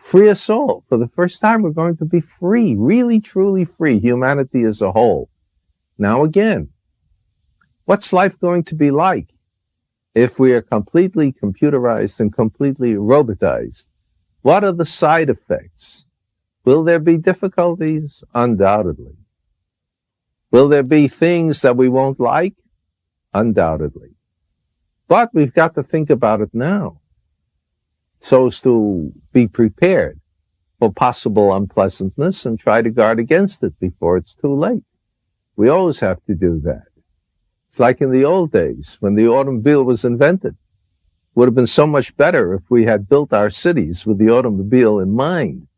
free us all. For the first time, we're going to be free, really, truly free, humanity as a whole. Now again, what's life going to be like if we are completely computerized and completely robotized? What are the side effects? Will there be difficulties? Undoubtedly. Will there be things that we won't like? Undoubtedly. But we've got to think about it now, so as to be prepared for possible unpleasantness and try to guard against it before it's too late. We always have to do that. It's like in the old days when the automobile was invented. It would have been so much better if we had built our cities with the automobile in mind,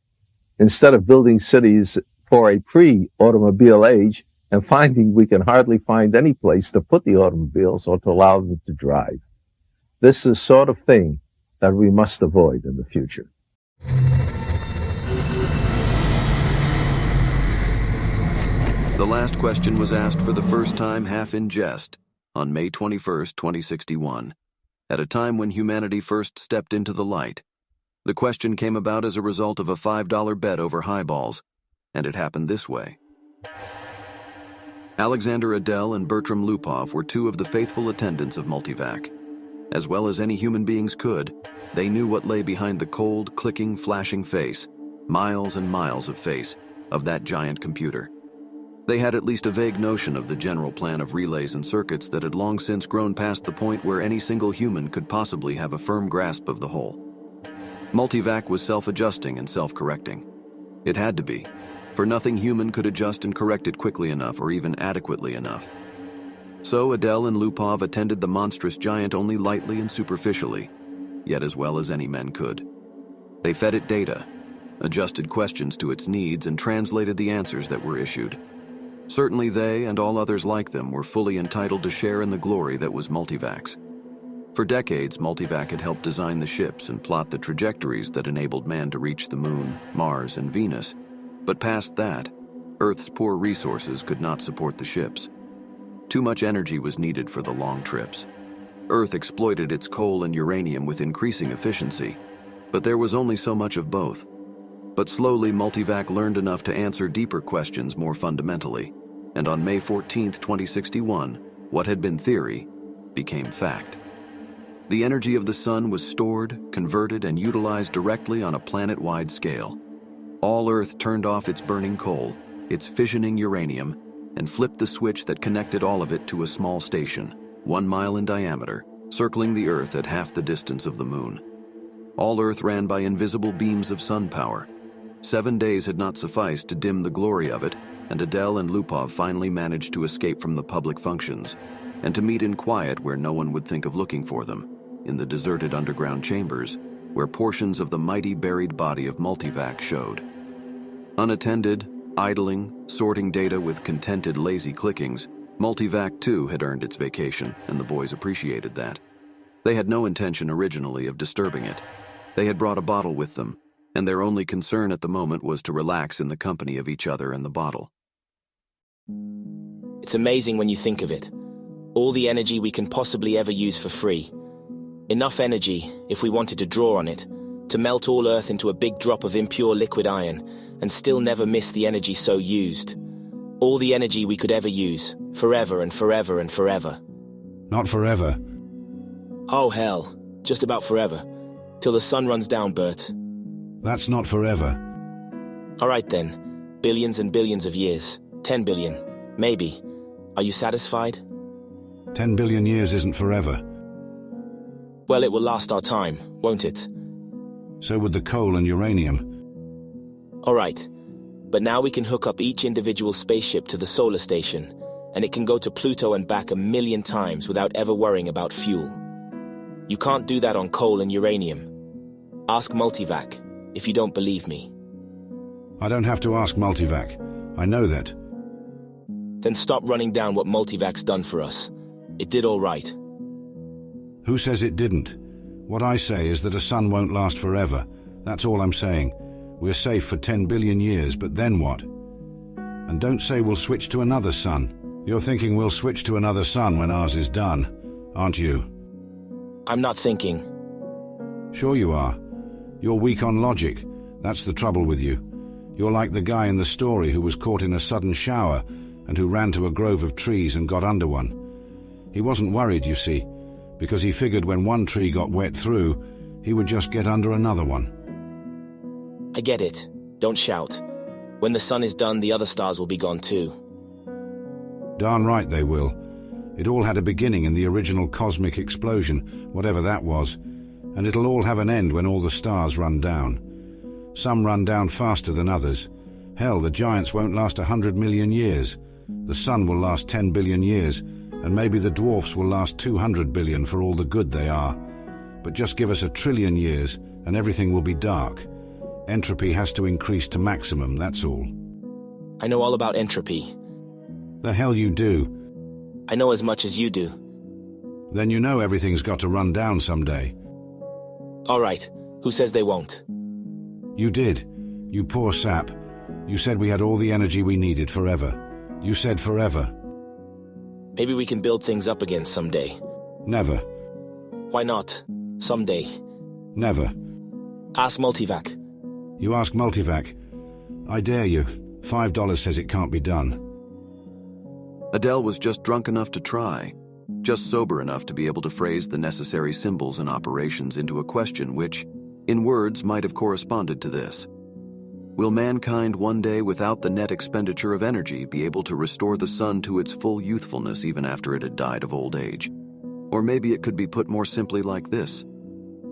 instead of building cities for a pre-automobile age and finding we can hardly find any place to put the automobiles or to allow them to drive. This is the sort of thing that we must avoid in the future. The last question was asked for the first time half in jest on May 21st, 2061, at a time when humanity first stepped into the light. The question came about as a result of a $5 bet over highballs, and it happened this way. Alexander Adel and Bertram Lupov were two of the faithful attendants of Multivac. As well as any human beings could, they knew what lay behind the cold, clicking, flashing face, miles and miles of face, of that giant computer. They had at least a vague notion of the general plan of relays and circuits that had long since grown past the point where any single human could possibly have a firm grasp of the whole. Multivac was self-adjusting and self-correcting. It had to be, for nothing human could adjust and correct it quickly enough or even adequately enough. So Adel and Lupov attended the monstrous giant only lightly and superficially, yet as well as any men could. They fed it data, adjusted questions to its needs, and translated the answers that were issued. Certainly they, and all others like them, were fully entitled to share in the glory that was Multivac's. For decades, Multivac had helped design the ships and plot the trajectories that enabled man to reach the Moon, Mars, and Venus. But past that, Earth's poor resources could not support the ships. Too much energy was needed for the long trips. Earth exploited its coal and uranium with increasing efficiency, but there was only so much of both. But slowly, Multivac learned enough to answer deeper questions more fundamentally, and on May 14, 2061, what had been theory became fact. The energy of the sun was stored, converted, and utilized directly on a planet-wide scale. All Earth turned off its burning coal, its fissioning uranium, and flipped the switch that connected all of it to a small station, 1 mile in diameter, circling the Earth at half the distance of the Moon. All Earth ran by invisible beams of sun power. 7 days had not sufficed to dim the glory of it, and Adel and Lupov finally managed to escape from the public functions, and to meet in quiet where no one would think of looking for them, in the deserted underground chambers, where portions of the mighty buried body of Multivac showed. Unattended, idling, sorting data with contented, lazy clickings, Multivac too had earned its vacation, and the boys appreciated that. They had no intention originally of disturbing it. They had brought a bottle with them, and their only concern at the moment was to relax in the company of each other and the bottle. It's amazing when you think of it. All the energy we can possibly ever use for free. Enough energy, if we wanted to draw on it, to melt all Earth into a big drop of impure liquid iron, and still never miss the energy so used. All the energy we could ever use, forever and forever and forever. Not forever. Oh hell, just about forever. Till the sun runs down, Bert. That's not forever. Alright then, billions and billions of years. 10 billion, maybe. Are you satisfied? 10 billion years isn't forever. Well, it will last our time, won't it? So would the coal and uranium. Alright, but now we can hook up each individual spaceship to the solar station, and it can go to Pluto and back 1,000,000 times without ever worrying about fuel. You can't do that on coal and uranium. Ask Multivac, if you don't believe me. I don't have to ask Multivac. I know that. Then stop running down what Multivac's done for us. It did all right. Who says it didn't? What I say is that a sun won't last forever. That's all I'm saying. We're safe for 10 billion years, but then what? And don't say we'll switch to another sun. You're thinking we'll switch to another sun when ours is done, aren't you? I'm not thinking. Sure you are. You're weak on logic. That's the trouble with you. You're like the guy in the story who was caught in a sudden shower and who ran to a grove of trees and got under one. He wasn't worried, you see, because he figured when one tree got wet through, he would just get under another one. I get it. Don't shout. When the sun is done, the other stars will be gone too. Darn right they will. It all had a beginning in the original cosmic explosion, whatever that was, and it'll all have an end when all the stars run down. Some run down faster than others. Hell, the giants won't last 100 million years. The sun will last 10 billion years, and maybe the dwarfs will last 200 billion for all the good they are. But just give us 1 trillion years, and everything will be dark. Entropy has to increase to maximum, that's all. I know all about entropy. The hell you do. I know as much as you do. Then you know everything's got to run down someday. All right. Who says they won't? You did. You poor sap. You said we had all the energy we needed forever. You said forever. Maybe we can build things up again someday. Never. Why not? Someday. Never. Ask Multivac. You ask Multivac. I dare you. $5 says it can't be done. Adele was just drunk enough to try, just sober enough to be able to phrase the necessary symbols and operations into a question which, in words, might have corresponded to this. Will mankind one day, without the net expenditure of energy, be able to restore the sun to its full youthfulness even after it had died of old age? Or maybe it could be put more simply like this.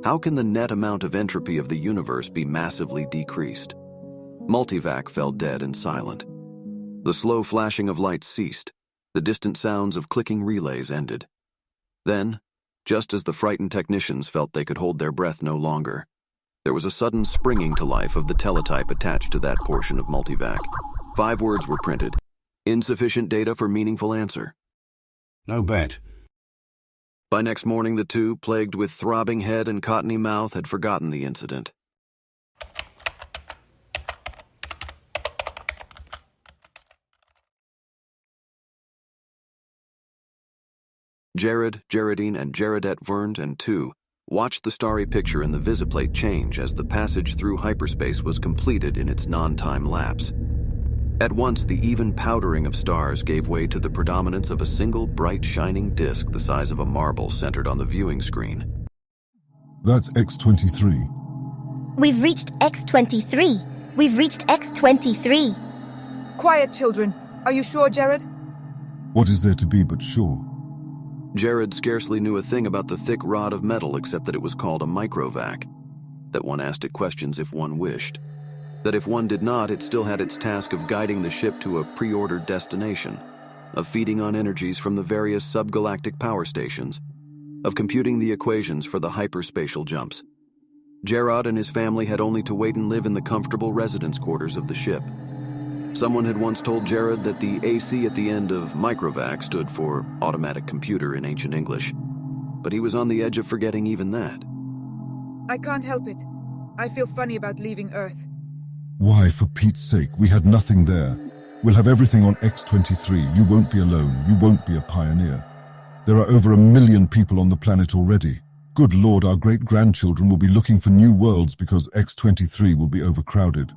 How can the net amount of entropy of the universe be massively decreased? Multivac fell dead and silent. The slow flashing of lights ceased. The distant sounds of clicking relays ended. Then, just as the frightened technicians felt they could hold their breath no longer, there was a sudden springing to life of the teletype attached to that portion of Multivac. 5 words were printed. Insufficient data for meaningful answer. No bet. By next morning, the two, plagued with throbbing head and cottony mouth, had forgotten the incident. Jared, Jaredine, and Jaredette Vernd and 2 watched the starry picture in the visiplate change as the passage through hyperspace was completed in its non-time lapse. At once, the even powdering of stars gave way to the predominance of a single bright shining disk the size of a marble centered on the viewing screen. That's X-23. We've reached X-23. We've reached X-23. Quiet, children. Are you sure, Jared? What is there to be but sure? Jared scarcely knew a thing about the thick rod of metal except that it was called a microvac, that one asked it questions if one wished, that if one did not, it still had its task of guiding the ship to a pre-ordered destination, of feeding on energies from the various subgalactic power stations, of computing the equations for the hyperspatial jumps. Gerard and his family had only to wait and live in the comfortable residence quarters of the ship. Someone had once told Jared that the AC at the end of microvac stood for automatic computer in ancient English, but he was on the edge of forgetting even that. I can't help it. I feel funny about leaving Earth. Why, for Pete's sake, we had nothing there. We'll have everything on X-23. You won't be alone. You won't be a pioneer. There are over 1 million people on the planet already. Good Lord, our great-grandchildren will be looking for new worlds because X-23 will be overcrowded.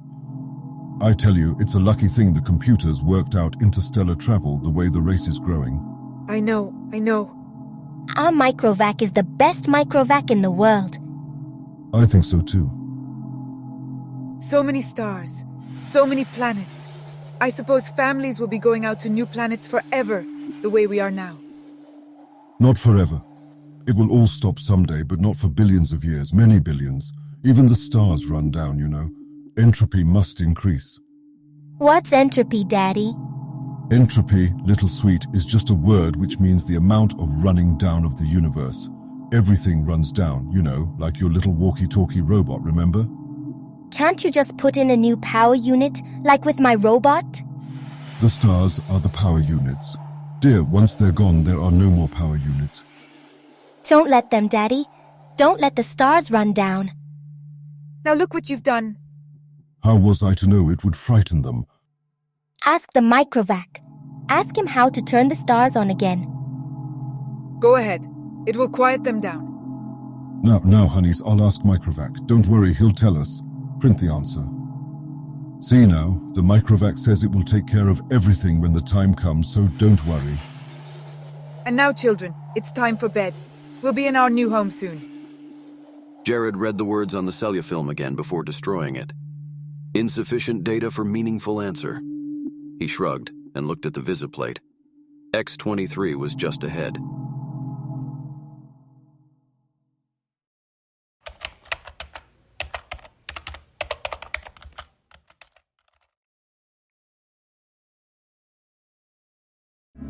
I tell you, it's a lucky thing the computers worked out interstellar travel the way the race is growing. I know. Our microvac is the best microvac in the world. I think so too. So many stars. So many planets. I suppose families will be going out to new planets forever, the way we are now. Not forever. It will all stop someday, but not for billions of years, many billions. Even the stars run down, you know. Entropy must increase. What's entropy, Daddy? Entropy, little sweet, is just a word which means the amount of running down of the universe. Everything runs down, you know, like your little walkie-talkie robot, remember? Can't you just put in a new power unit, like with my robot? The stars are the power units. Dear, once they're gone, there are no more power units. Don't let them, Daddy. Don't let the stars run down. Now look what you've done. How was I to know it would frighten them? Ask the microvac. Ask him how to turn the stars on again. Go ahead. It will quiet them down. Now, honeys, I'll ask Microvac. Don't worry, he'll tell us. Print the answer. See now, the microvac says it will take care of everything when the time comes, so don't worry. And now, children, it's time for bed. We'll be in our new home soon. Jared read the words on the cellufilm again before destroying it. Insufficient data for meaningful answer. He shrugged and looked at the visiplate. X-23 was just ahead.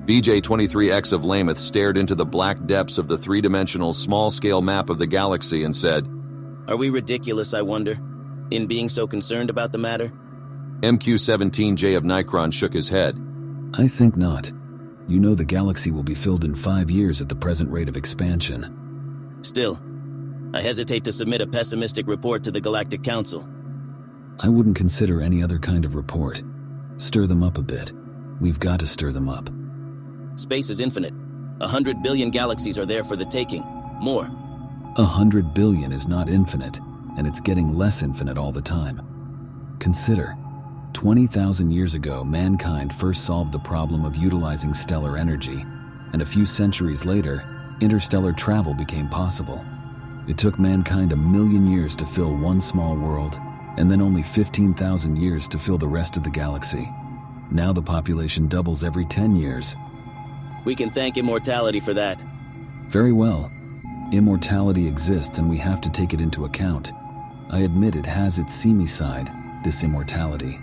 VJ-23X of Lameth stared into the black depths of the three-dimensional small-scale map of the galaxy and said, "Are we ridiculous, I wonder, in being so concerned about the matter?" MQ-17J of Nikron shook his head. I think not. You know the galaxy will be filled in 5 years at the present rate of expansion. Still, I hesitate to submit a pessimistic report to the Galactic Council. I wouldn't consider any other kind of report. Stir them up a bit. We've got to stir them up. Space is infinite. 100 billion galaxies are there for the taking. More. 100 billion is not infinite, and it's getting less infinite all the time. Consider, 20,000 years ago, mankind first solved the problem of utilizing stellar energy, and a few centuries later, interstellar travel became possible. It took mankind 1,000,000 years to fill one small world, and then only 15,000 years to fill the rest of the galaxy. Now the population doubles every 10 years. We can thank immortality for that. Very well. Immortality exists and we have to take it into account. I admit it has its seamy side, this immortality.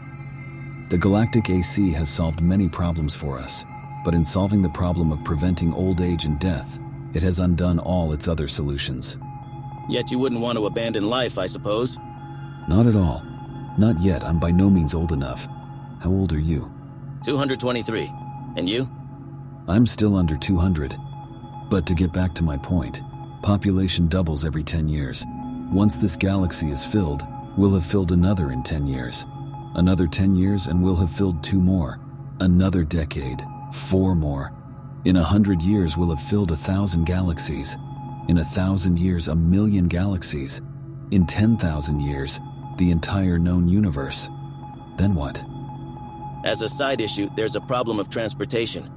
The Galactic AC has solved many problems for us, but in solving the problem of preventing old age and death, it has undone all its other solutions. Yet you wouldn't want to abandon life, I suppose? Not at all. Not yet. I'm by no means old enough. How old are you? 223. And you? I'm still under 200. But to get back to my point, population doubles every 10 years. Once this galaxy is filled, we'll have filled another in 10 years. Another 10 years and we'll have filled 2 more. Another decade, 4 more. In 100 years we'll have filled 1,000 galaxies. In 1,000 years, 1,000,000 galaxies. In 10,000 years, the entire known universe. Then what? As a side issue, there's a problem of transportation.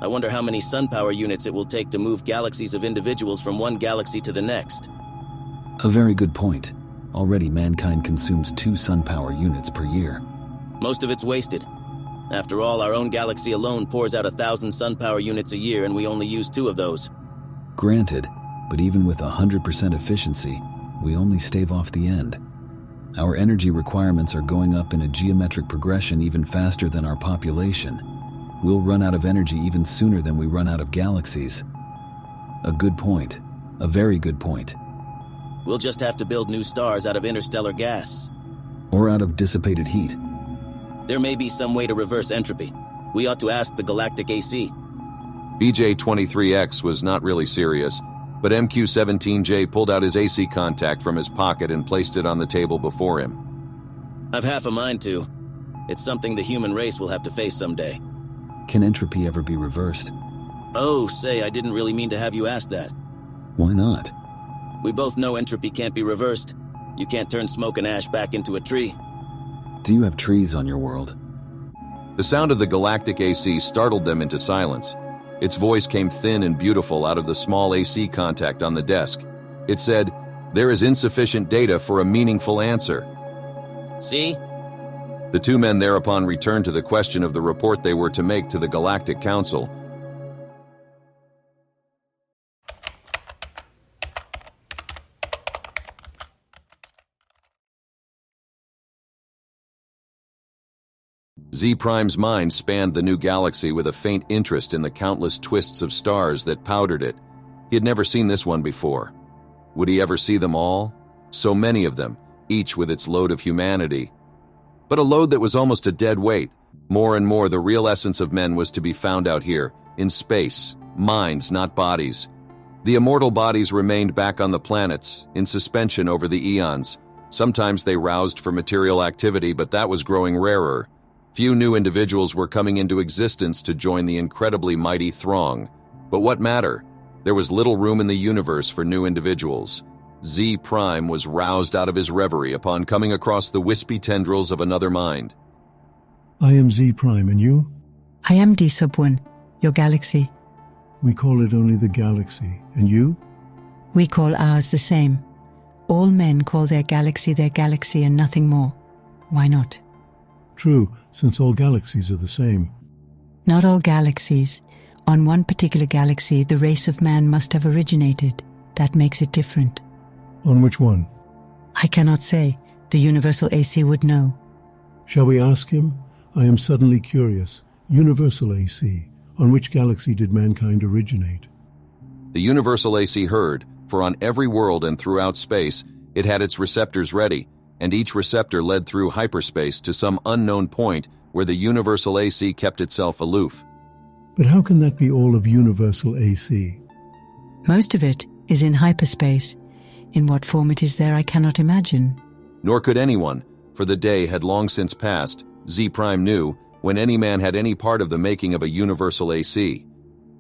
I wonder how many sun power units it will take to move galaxies of individuals from one galaxy to the next. A very good point. Already mankind consumes 2 sun power units per year. Most of it's wasted. After all, our own galaxy alone pours out 1,000 sun power units a year and we only use 2 of those. Granted, but even with 100% efficiency, we only stave off the end. Our energy requirements are going up in a geometric progression even faster than our population. We'll run out of energy even sooner than we run out of galaxies. A good point. A very good point. We'll just have to build new stars out of interstellar gas. Or out of dissipated heat. There may be some way to reverse entropy. We ought to ask the Galactic AC. VJ-23X was not really serious, but MQ-17J pulled out his AC contact from his pocket and placed it on the table before him. I've half a mind to. It's something the human race will have to face someday. Can entropy ever be reversed? Oh, say, I didn't really mean to have you ask that. Why not? We both know entropy can't be reversed. You can't turn smoke and ash back into a tree. Do you have trees on your world? The sound of the Galactic AC startled them into silence. Its voice came thin and beautiful out of the small AC contact on the desk. It said, "There is insufficient data for a meaningful answer." See? The 2 men thereupon returned to the question of the report they were to make to the Galactic Council. Z-Prime's mind spanned the new galaxy with a faint interest in the countless twists of stars that powdered it. He had never seen this one before. Would he ever see them all? So many of them, each with its load of humanity. But a load that was almost a dead weight. More and more, the real essence of men was to be found out here, in space. Minds, not bodies. The immortal bodies remained back on the planets, in suspension over the eons. Sometimes they roused for material activity, but that was growing rarer. Few new individuals were coming into existence to join the incredibly mighty throng. But what matter? There was little room in the universe for new individuals. Z Prime was roused out of his reverie upon coming across the wispy tendrils of another mind. I am Z Prime, and you? I am D sub 1, your galaxy. We call it only the galaxy. And you? We call ours the same. All men call their galaxy and nothing more. Why not? True, since all galaxies are the same. Not all galaxies. On one particular galaxy, the race of man must have originated. That makes it different. On which one? I cannot say. The Universal AC would know. Shall we ask him? I am suddenly curious. Universal AC, on which galaxy did mankind originate? The Universal AC heard, for on every world and throughout space, it had its receptors ready, and each receptor led through hyperspace to some unknown point where the Universal AC kept itself aloof. But how can that be all of Universal AC? Most of it is in hyperspace. In what form it is there, I cannot imagine. Nor could anyone, for the day had long since passed, Z Prime knew, when any man had any part of the making of a Universal AC.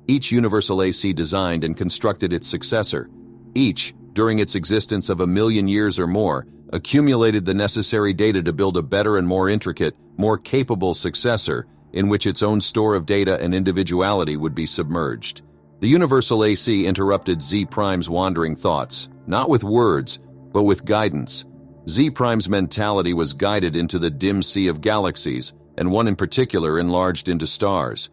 Each Universal AC designed and constructed its successor. Each, during its existence of 1,000,000 years or more, accumulated the necessary data to build a better and more intricate, more capable successor in which its own store of data and individuality would be submerged. The Universal AC interrupted Z Prime's wandering thoughts, not with words, but with guidance. Z Prime's mentality was guided into the dim sea of galaxies, and one in particular enlarged into stars.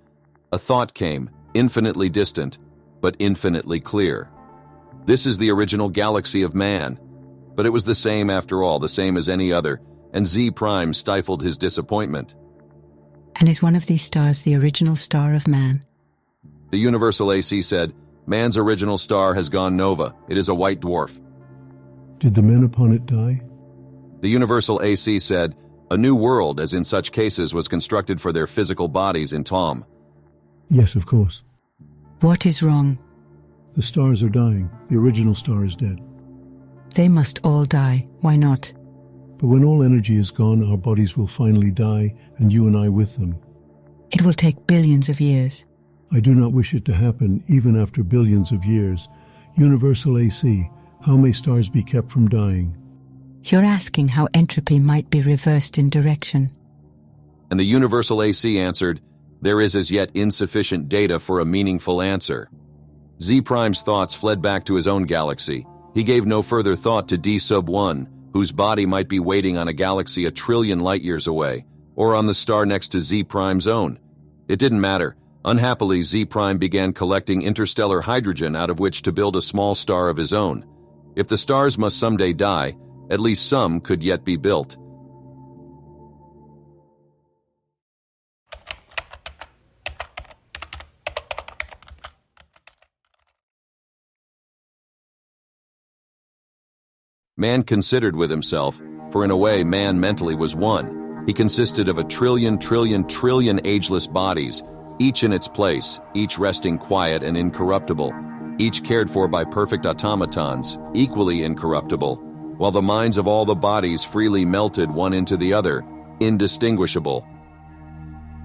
A thought came, infinitely distant, but infinitely clear. This is the original galaxy of man. But it was the same after all, the same as any other, and Z Prime stifled his disappointment. And is one of these stars the original star of man? The Universal AC said, man's original star has gone nova. It is a white dwarf. Did the men upon it die? The Universal AC said, a new world, as in such cases, was constructed for their physical bodies in Tom. Yes, of course. What is wrong? The stars are dying. The original star is dead. They must all die. Why not? But when all energy is gone, our bodies will finally die, and you and I with them. It will take billions of years. I do not wish it to happen, even after billions of years. Universal AC, how may stars be kept from dying? You're asking how entropy might be reversed in direction. And the Universal AC answered, there is as yet insufficient data for a meaningful answer. Z Prime's thoughts fled back to his own galaxy. He gave no further thought to D sub 1, whose body might be waiting on a galaxy 1 trillion light-years away, or on the star next to Z Prime's own. It didn't matter. Unhappily, Z Prime began collecting interstellar hydrogen out of which to build a small star of his own. If the stars must someday die, at least some could yet be built. Man considered with himself, for in a way man mentally was one. He consisted of 1 trillion ageless bodies, each in its place, each resting quiet and incorruptible, each cared for by perfect automatons, equally incorruptible, while the minds of all the bodies freely melted one into the other, indistinguishable.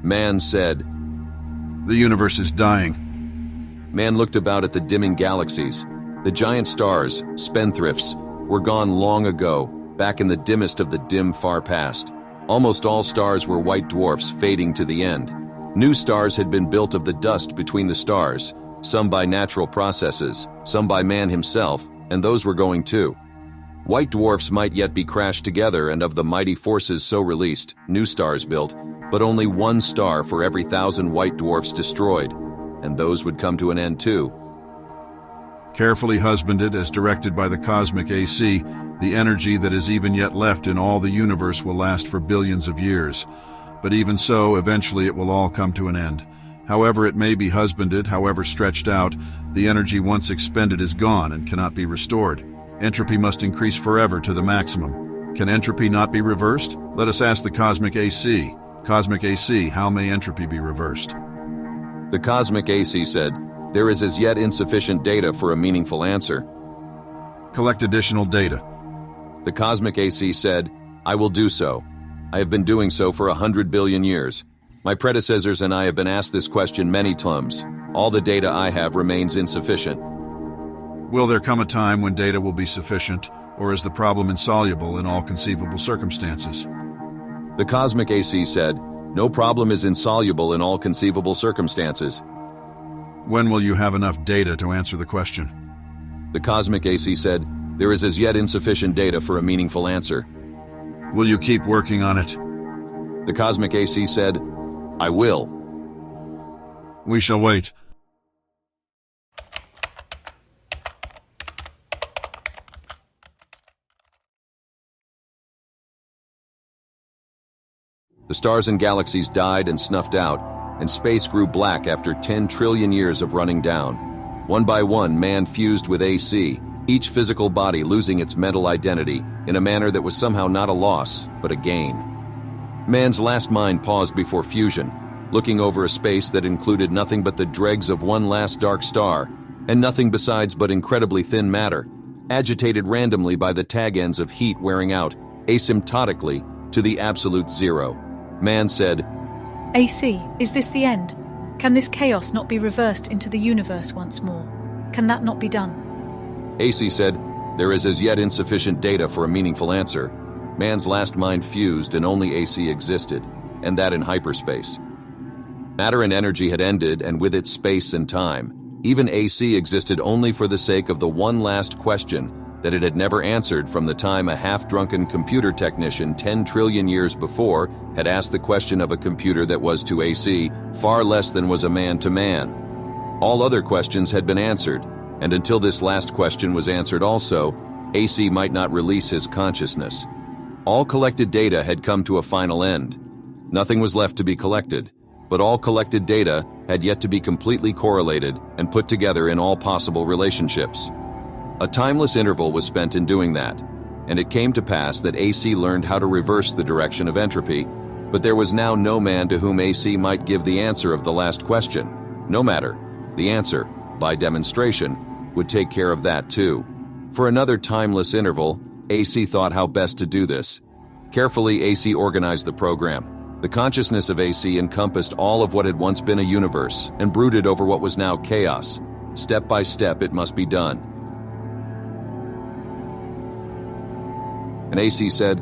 Man said, the universe is dying. Man looked about at the dimming galaxies. The giant stars, spendthrifts, were gone long ago, back in the dimmest of the dim far past. Almost all stars were white dwarfs fading to the end. New stars had been built of the dust between the stars, some by natural processes, some by man himself, and those were going too. White dwarfs might yet be crashed together, and of the mighty forces so released, new stars built, but only one star for every 1,000 white dwarfs destroyed, and those would come to an end too. Carefully husbanded as directed by the cosmic AC, the energy that is even yet left in all the universe will last for billions of years. But even so, eventually it will all come to an end. However it may be husbanded, however stretched out, the energy once expended is gone and cannot be restored. Entropy must increase forever to the maximum. Can entropy not be reversed? Let us ask the cosmic AC. Cosmic AC, how may entropy be reversed? The cosmic AC said, there is as yet insufficient data for a meaningful answer. Collect additional data. The cosmic AC said, I will do so. I have been doing so for 100 billion years. My predecessors and I have been asked this question many times. All the data I have remains insufficient. Will there come a time when data will be sufficient, or is the problem insoluble in all conceivable circumstances? The cosmic AC said, "No problem is insoluble in all conceivable circumstances." When will you have enough data to answer the question? The cosmic AC said, "There is as yet insufficient data for a meaningful answer." Will you keep working on it? The cosmic AC said, "I will." We shall wait. The stars and galaxies died and snuffed out, and space grew black after 10 trillion years of running down. One by one, man fused with AC, each physical body losing its mental identity in a manner that was somehow not a loss, but a gain. Man's last mind paused before fusion, looking over a space that included nothing but the dregs of one last dark star, and nothing besides but incredibly thin matter, agitated randomly by the tag ends of heat wearing out, asymptotically, to the absolute zero. Man said, AC, is this the end? Can this chaos not be reversed into the universe once more? Can that not be done? AC said, "There is as yet insufficient data for a meaningful answer." Man's last mind fused and only AC existed, and that in hyperspace. Matter and energy had ended, and with it space and time. Even AC existed only for the sake of the one last question that it had never answered from the time a half-drunken computer technician 10 trillion years before had asked the question of a computer that was to AC far less than was a man to man. All other questions had been answered, and until this last question was answered also, AC might not release his consciousness. All collected data had come to a final end. Nothing was left to be collected, but all collected data had yet to be completely correlated and put together in all possible relationships. A timeless interval was spent in doing that, and it came to pass that AC learned how to reverse the direction of entropy, but there was now no man to whom AC might give the answer of the last question. No matter, the answer, by demonstration, would take care of that too. For another timeless interval, AC thought how best to do this. Carefully, AC organized the program. The consciousness of AC encompassed all of what had once been a universe and brooded over what was now chaos. Step by step, it must be done. And AC said,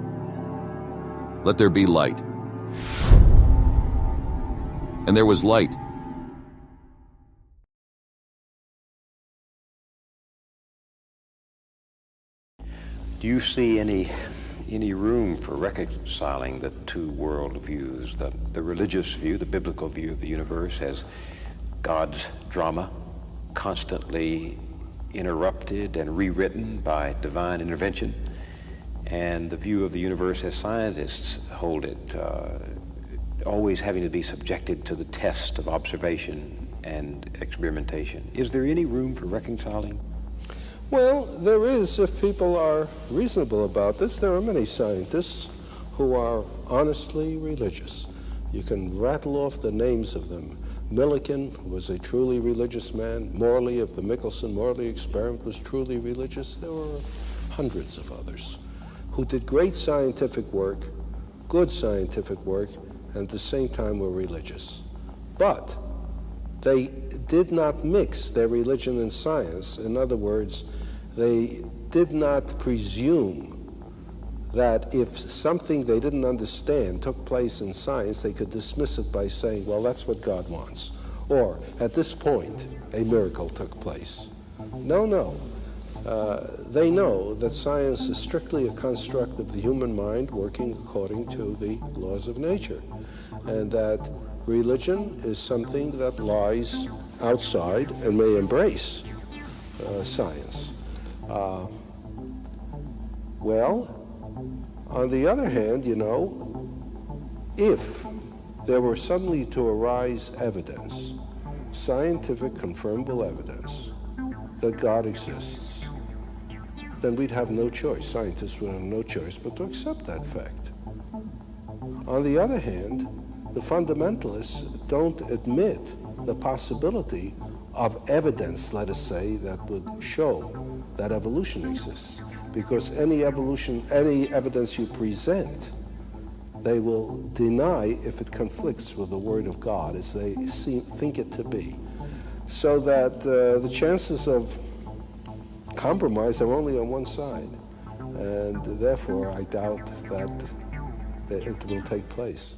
"Let there be light." And there was light. Do you see any room for reconciling the two world views, the religious view, the biblical view of the universe as God's drama, constantly interrupted and rewritten by divine intervention, and the view of the universe as scientists hold it, always having to be subjected to the test of observation and experimentation? Is there any room for reconciling? Well, there is, if people are reasonable about this. There are many scientists who are honestly religious. You can rattle off the names of them. Millikan was a truly religious man. Morley of the Michelson-Morley experiment was truly religious. There were hundreds of others who did great scientific work, good scientific work, and at the same time were religious. But they did not mix their religion and science. In other words, they did not presume that if something they didn't understand took place in science, they could dismiss it by saying, well, that's what God wants. Or, at this point, a miracle took place. No. They know that science is strictly a construct of the human mind working according to the laws of nature, and that religion is something that lies outside and may embrace science. Well, on the other hand, if there were suddenly to arise evidence, scientific confirmable evidence, that God exists, then we'd have no choice. Scientists would have no choice but to accept that fact. On the other hand, the fundamentalists don't admit the possibility of evidence, let us say, that would show that evolution exists. Because any evidence you present, they will deny if it conflicts with the Word of God as they think it to be. So that the chances of compromise are only on one side. And therefore, I doubt that it will take place.